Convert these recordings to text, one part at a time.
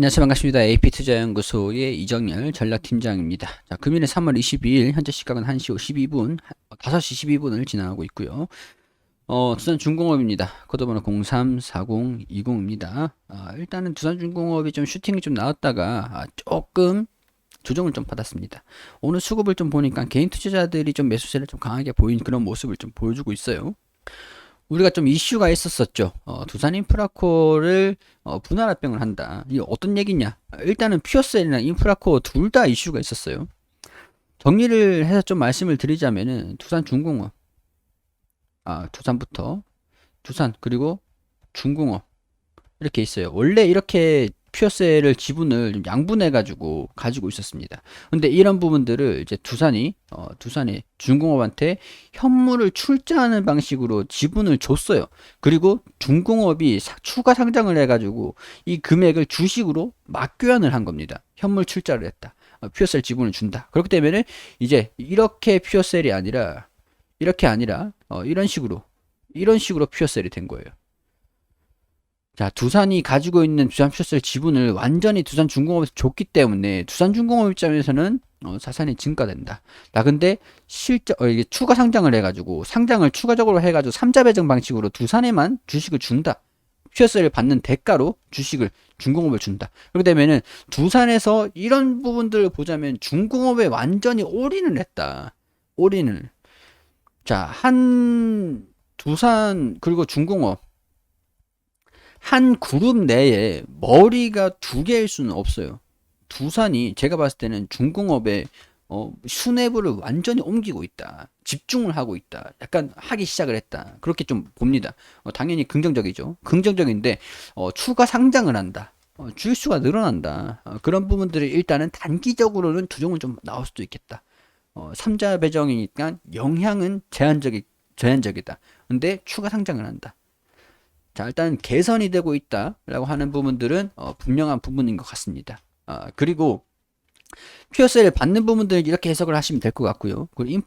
안녕하세요. 반갑습니다. AP투자연구소의 이정열 전략팀장입니다. 자, 금일은 3월 22일, 현재 시각은 1시 12분, 5시 12분을 지나가고 있고요. 두산중공업입니다. 코드번호 034020입니다. 일단은 두산중공업이 좀 슈팅이 좀 나왔다가 조금 조정을 좀 받았습니다. 오늘 수급을 좀 보니까 개인 투자자들이 좀 매수세를 좀 강하게 보인 그런 모습을 좀 보여주고 있어요. 우리가 좀 이슈가 있었었죠. 두산인프라코를 분할 합병을 한다. 이게 어떤 얘기냐? 일단은 퓨어셀이랑 인프라코 둘 다 이슈가 있었어요. 정리를 해서 좀 말씀을 드리자면은 두산중공업, 두산부터 두산 그리고 중공업 이렇게 있어요. 원래 이렇게 퓨어셀을 지분을 좀 양분해 가지고 있었습니다. 근데 이런 부분들을 이제 두산이 중공업한테 현물을 출자하는 방식으로 지분을 줬어요. 그리고 중공업이 추가 상장을 해 가지고 이 금액을 주식으로 맞교환을 한 겁니다. 현물 출자를 했다. 퓨어셀 지분을 준다. 그렇기 때문에 이제 이렇게 퓨어셀이 아니라 이런 식으로 퓨어셀이 된 거예요. 자, 두산이 가지고 있는 두산퓨처스 지분을 완전히 두산중공업에서 줬기 때문에 두산중공업 입장에서는 자산이 증가된다. 나 근데 이게 추가 상장을 해가지고 상장을 추가적으로 해가지고 삼자 배정 방식으로 두산에만 주식을 준다. 퓨처스를 받는 대가로 주식을 중공업을 준다. 그렇게 되면은 두산에서 이런 부분들을 보자면 중공업에 완전히 올인을 했다. 올인을. 자, 두산 그리고 중공업 한 그룹 내에 머리가 두 개일 수는 없어요. 두산이 제가 봤을 때는 중공업에 수뇌부를 완전히 옮기고 있다. 집중을 하고 있다. 약간 하기 시작을 했다. 그렇게 좀 봅니다. 당연히 긍정적이죠. 긍정적인데 추가 상장을 한다. 주유수가 늘어난다. 그런 부분들이 일단은 단기적으로는 두종은 좀 나올 수도 있겠다. 삼자 배정이니까 영향은 제한적이다. 근데 추가 상장을 한다. 자, 일단 개선이 되고 있다라고 하는 부분들은 분명한 부분인 것 같습니다. 그리고 퓨어셀을 받는 부분들 이렇게 해석을 하시면 될 것 같고요. 그리고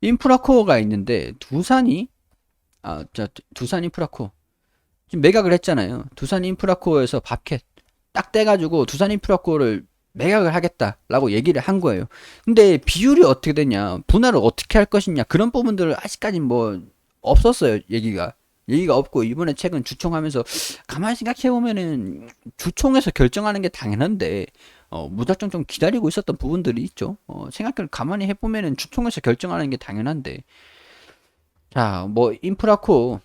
인프라코어가 있는데 두산 인프라코어 지금 매각을 했잖아요. 두산 인프라코어에서 밥캣 딱 떼가지고 두산 인프라코어를 매각을 하겠다라고 얘기를 한 거예요. 근데 비율이 어떻게 되냐, 분할을 어떻게 할 것이냐, 그런 부분들을 아직까지 뭐 없었어요. 얘기가 없고, 이번에 최근 주총하면서 가만히 생각해 보면은 주총에서 결정하는 게 당연한데 무작정 좀 기다리고 있었던 부분들이 있죠. 생각을 가만히 해보면은 주총에서 결정하는 게 당연한데, 자, 뭐 인프라코어랑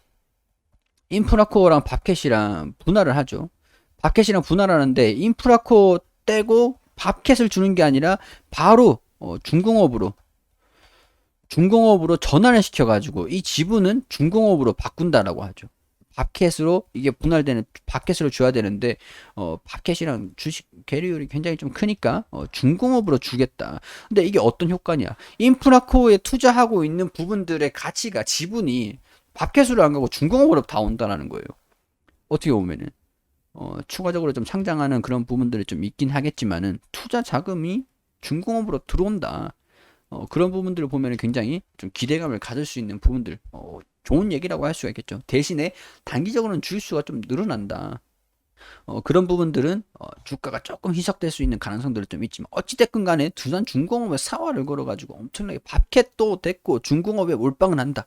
밥캣이랑 분할을 하죠. 밥캣이랑 분할하는데 인프라코어 떼고 밥캣을 주는 게 아니라 바로 중공업으로 전환을 시켜가지고 이 지분은 중공업으로 바꾼다라고 하죠. 밥캣으로 이게 분할되는 밥캣으로 줘야 되는데 밥캣이랑 주식 계류율이 굉장히 좀 크니까 중공업으로 주겠다. 근데 이게 어떤 효과냐? 인프라코어에 투자하고 있는 부분들의 가치가 지분이 밥캣으로 안 가고 중공업으로 다 온다라는 거예요. 어떻게 보면은 추가적으로 좀 상장하는 그런 부분들이 좀 있긴 하겠지만은 투자 자금이 중공업으로 들어온다. 그런 부분들을 보면 굉장히 좀 기대감을 가질 수 있는 부분들, 좋은 얘기라고 할 수가 있겠죠. 대신에 단기적으로는 주유수가 좀 늘어난다. 그런 부분들은 주가가 조금 희석될 수 있는 가능성들은 좀 있지만, 어찌됐건 간에 두산 중공업에 사활을 걸어가지고 엄청나게 밥캣도 됐고 중공업에 몰빵을 한다.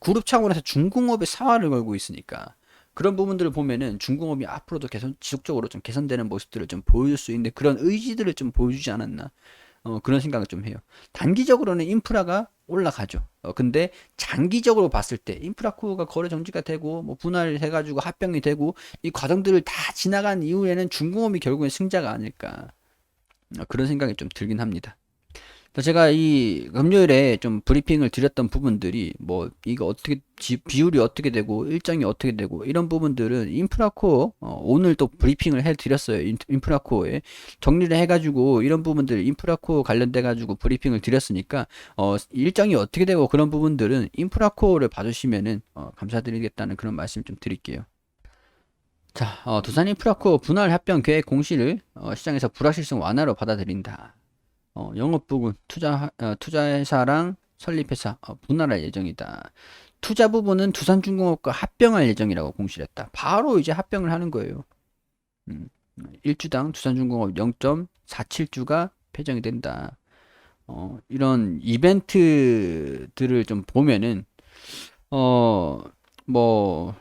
그룹 차원에서 중공업에 사활을 걸고 있으니까 그런 부분들을 보면은 중공업이 앞으로도 지속적으로 좀 개선되는 모습들을 좀 보여줄 수 있는데, 그런 의지들을 좀 보여주지 않았나. 그런 생각을 좀 해요. 단기적으로는 인프라가 올라가죠. 근데 장기적으로 봤을 때 인프라코어가 거래 정지가 되고 뭐 분할해가지고 합병이 되고 이 과정들을 다 지나간 이후에는 중공업이 결국엔 승자가 아닐까. 그런 생각이 좀 들긴 합니다. 제가 이 금요일에 좀 브리핑을 드렸던 부분들이 뭐 이거 어떻게 비율이 어떻게 되고 일정이 어떻게 되고 이런 부분들은 인프라코어 오늘 또 브리핑을 해 드렸어요. 인프라코어에 정리를 해가지고 이런 부분들 인프라코어 관련돼 가지고 브리핑을 드렸으니까 일정이 어떻게 되고 그런 부분들은 인프라코어를 봐주시면은 감사드리겠다는 그런 말씀 좀 드릴게요. 자, 두산 인프라코어 분할 합병 계획 공시를 시장에서 불확실성 완화로 받아들인다. 영업 부분 투자회사랑 설립회사 분할할 예정이다. 투자 부분은 두산중공업과 합병할 예정이라고 공시를 했다. 바로 이제 합병을 하는 거예요. 1주당 두산중공업 0.47주가 배정이 된다. 이런 이벤트들을 좀 보면은 뭐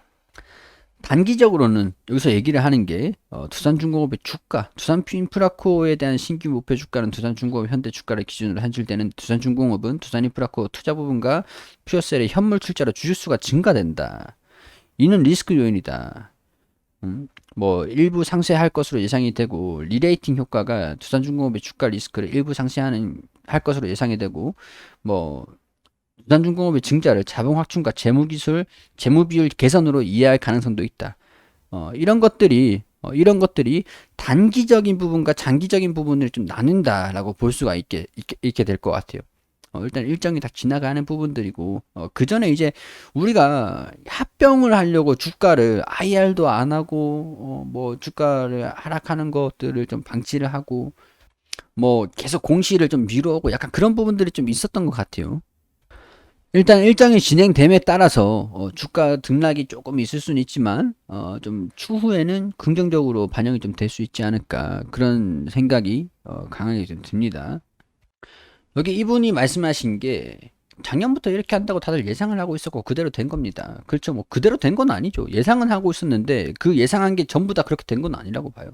단기적으로는 여기서 얘기를 하는 게 두산중공업의 주가, 두산인프라코에 대한 신규 목표 주가는 두산중공업 현대 주가를 기준으로 한줄되는 두산중공업은 두산인프라코 투자 부분과 퓨어셀의 현물 출자로 주주수가 증가된다. 이는 리스크 요인이다. 뭐 일부 상쇄할 것으로 예상이 되고 리레이팅 효과가 두산중공업의 주가 리스크를 일부 상쇄하는 할 것으로 예상이 되고 뭐 두산중공업의 증자를 자본 확충과 재무기술, 재무비율 개선으로 이해할 가능성도 있다. 이런 것들이 단기적인 부분과 장기적인 부분을 좀 나눈다라고 볼 수가 있게 될 것 같아요. 일단 일정이 다 지나가는 부분들이고, 그 전에 이제 우리가 합병을 하려고 주가를 IR도 안 하고, 뭐 주가를 하락하는 것들을 좀 방치를 하고, 뭐 계속 공시를 좀 미루고 약간 그런 부분들이 좀 있었던 것 같아요. 일단 일정이 진행됨에 따라서 주가 등락이 조금 있을 수는 있지만 좀 추후에는 긍정적으로 반영이 좀 될 수 있지 않을까 그런 생각이 강하게 좀 듭니다. 여기 이분이 말씀하신 게 작년부터 이렇게 한다고 다들 예상을 하고 있었고 그대로 된 겁니다. 그렇죠. 뭐 그대로 된 건 아니죠. 예상은 하고 있었는데 그 예상한 게 전부 다 그렇게 된 건 아니라고 봐요.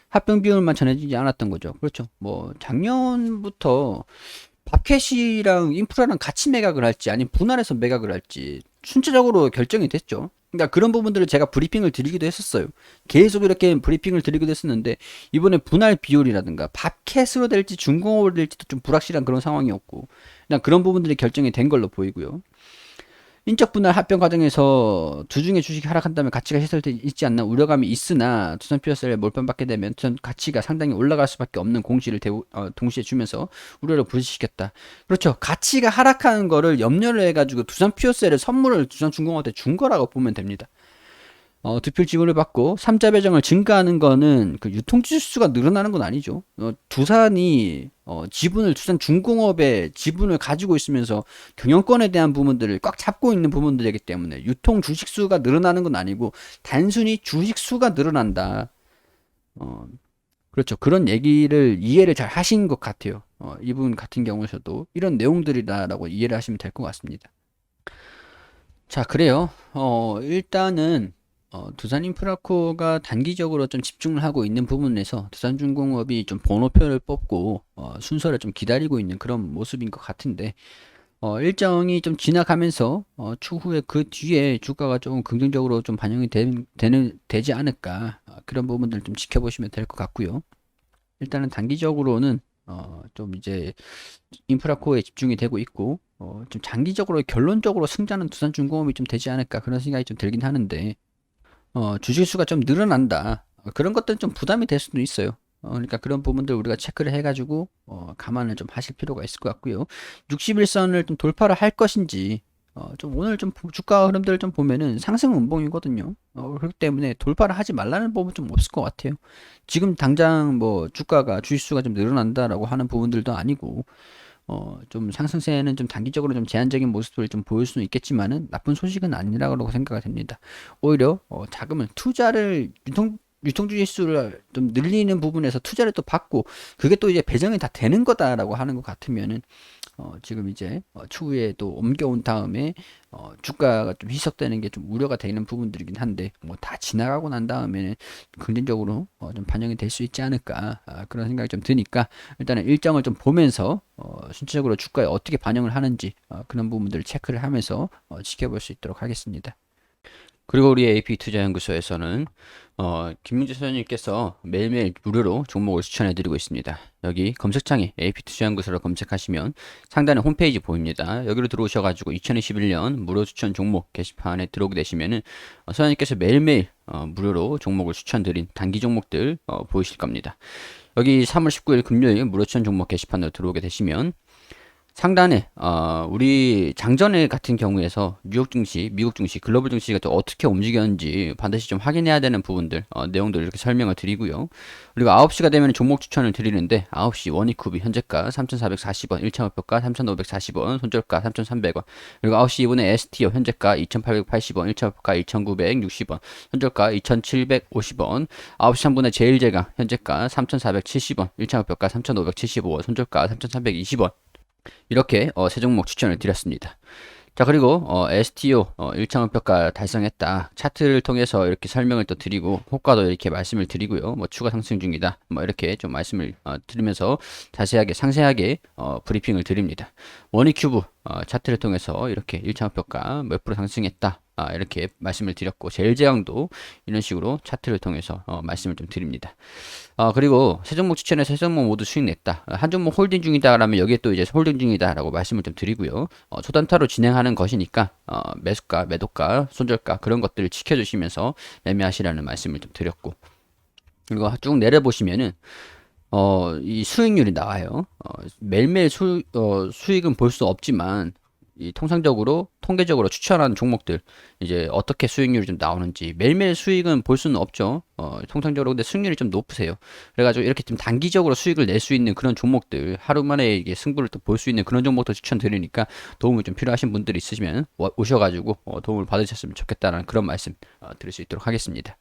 합병 비율만 전해지지 않았던 거죠. 그렇죠. 뭐 작년부터 밥캣이랑 인프라랑 같이 매각을 할지 아니면 분할해서 매각을 할지 순차적으로 결정이 됐죠. 그러니까 그런 부분들을 제가 브리핑을 드리기도 했었어요. 계속 이렇게 브리핑을 드리기도 했었는데 이번에 분할 비율이라든가 밥캣으로 될지 중공업으로 될지도 좀 불확실한 그런 상황이었고 그냥 그런 부분들이 결정이 된 걸로 보이고요. 인적 분할 합병 과정에서 주중에 주식이 하락한다면 가치가 해소되지 있지 않나 우려감이 있으나 두산 피어스를 몰빵받게 되면 두산 가치가 상당히 올라갈 수밖에 없는 공시를 동시에 주면서 우려를 부르시켰다. 그렇죠. 가치가 하락하는 거를 염려를 해가지고 두산 피어스를 선물을 두산중공업한테 준 거라고 보면 됩니다. 득표 지분을 받고 3자 배정을 증가하는 거는 그 유통주수가 늘어나는 건 아니죠. 두산이 지분을 두산중공업의 지분을 가지고 있으면서 경영권에 대한 부분들을 꽉 잡고 있는 부분들이기 때문에 유통 주식수가 늘어나는 건 아니고 단순히 주식수가 늘어난다. 그렇죠. 그런 얘기를 이해를 잘 하신 것 같아요. 이분 같은 경우에서도 이런 내용들이다라고 이해를 하시면 될 것 같습니다. 자, 그래요. 일단은 두산인프라코가 단기적으로 좀 집중을 하고 있는 부분에서 두산중공업이 좀 번호표를 뽑고 순서를 좀 기다리고 있는 그런 모습인 것 같은데 일정이 좀 지나가면서 추후에 그 뒤에 주가가 조금 긍정적으로 좀 반영이 되지 않을까 그런 부분들 좀 지켜보시면 될 것 같고요. 일단은 단기적으로는 좀 이제 인프라코어에 집중이 되고 있고 좀 장기적으로 결론적으로 승자는 두산중공업이 좀 되지 않을까 그런 생각이 좀 들긴 하는데 주식수가 좀 늘어난다. 그런 것들은 좀 부담이 될 수도 있어요. 그러니까 그런 부분들 우리가 체크를 해가지고 감안을 좀 하실 필요가 있을 것 같고요. 61선을 좀 돌파를 할 것인지 좀 오늘 좀 주가 흐름들을 좀 보면은 상승 운봉이거든요. 그렇기 때문에 돌파를 하지 말라는 법은 좀 없을 것 같아요. 지금 당장 뭐 주가가 주식수가 좀 늘어난다라고 하는 부분들도 아니고 좀 상승세는 좀 단기적으로 좀 제한적인 모습을 좀 보일 수는 있겠지만은 나쁜 소식은 아니라고 생각이 됩니다. 오히려 자금을 투자를 유통주의 수를 좀 늘리는 부분에서 투자를 또 받고 그게 또 이제 배정이 다 되는 거다라고 하는 것 같으면은 지금 이제 추후에 또 옮겨온 다음에 주가가 좀 희석되는 게 좀 우려가 되는 부분들이긴 한데 뭐 다 지나가고 난 다음에는 긍정적으로 좀 반영이 될 수 있지 않을까 그런 생각이 좀 드니까 일단은 일정을 좀 보면서 순차적으로 주가에 어떻게 반영을 하는지 그런 부분들을 체크를 하면서 지켜볼 수 있도록 하겠습니다. 그리고 우리 AP투자연구소에서는 김민재 소장님께서 매일매일 무료로 종목을 추천해드리고 있습니다. 여기 검색창에 AP투자연구소로 검색하시면 상단에 홈페이지 보입니다. 여기로 들어오셔가지고 2021년 무료 추천 종목 게시판에 들어오게 되시면은 소장님께서 매일매일 무료로 종목을 추천드린 단기 종목들 보이실 겁니다. 여기 3월 19일 금요일 무료 추천 종목 게시판으로 들어오게 되시면 상단에 우리 장전일 같은 경우에서 뉴욕 증시, 미국 증시, 글로벌 증시가 또 어떻게 움직였는지 반드시 좀 확인해야 되는 부분들, 내용들 이렇게 설명을 드리고요. 그리고 9시가 되면 종목 추천을 드리는데 9시 원익쿠비 현재가 3,440원, 1차목표가 3,540원, 손절가 3,300원. 그리고 9시 이번에 STO 현재가 2,880원, 1차목표가 2,960원, 손절가 2,750원. 9시 3분에 제일제강 현재가 3,470원, 1차목표가 3,575원, 손절가 3,320원. 이렇게 세 종목 추천을 드렸습니다. 자, 그리고 STO 1차 목표가 달성했다. 차트를 통해서 이렇게 설명을 또 드리고 호가도 이렇게 말씀을 드리고요. 뭐 추가 상승 중이다. 뭐 이렇게 좀 말씀을 드리면서 자세하게 상세하게 브리핑을 드립니다. 머니큐브 차트를 통해서 이렇게 1차 목표가 몇 프로 상승했다. 이렇게 말씀을 드렸고 제일제강도 이런 식으로 차트를 통해서 말씀을 좀 드립니다. 그리고 세 종목 추천해서 세 종목 모두 수익 냈다. 한 종목 홀딩 중이다 라면 여기에 또 이제 홀딩 중이다라고 말씀을 좀 드리고요. 초단타로 진행하는 것이니까 매수가, 매도가, 손절가 그런 것들을 지켜주시면서 매매하시라는 말씀을 좀 드렸고, 그리고 쭉 내려보시면은 이 수익률이 나와요. 매일매일 수익은 볼 수 없지만 이 통상적으로 통계적으로 추천하는 종목들 이제 어떻게 수익률이 좀 나오는지 매일매일 수익은 볼 수는 없죠. 통상적으로 근데 수익률이 좀 높으세요. 그래가지고 이렇게 좀 단기적으로 수익을 낼 수 있는 그런 종목들 하루 만에 이게 승부를 또 볼 수 있는 그런 종목도 추천드리니까 도움이 좀 필요하신 분들이 있으시면 오셔가지고 도움을 받으셨으면 좋겠다는 그런 말씀 드릴 수 있도록 하겠습니다.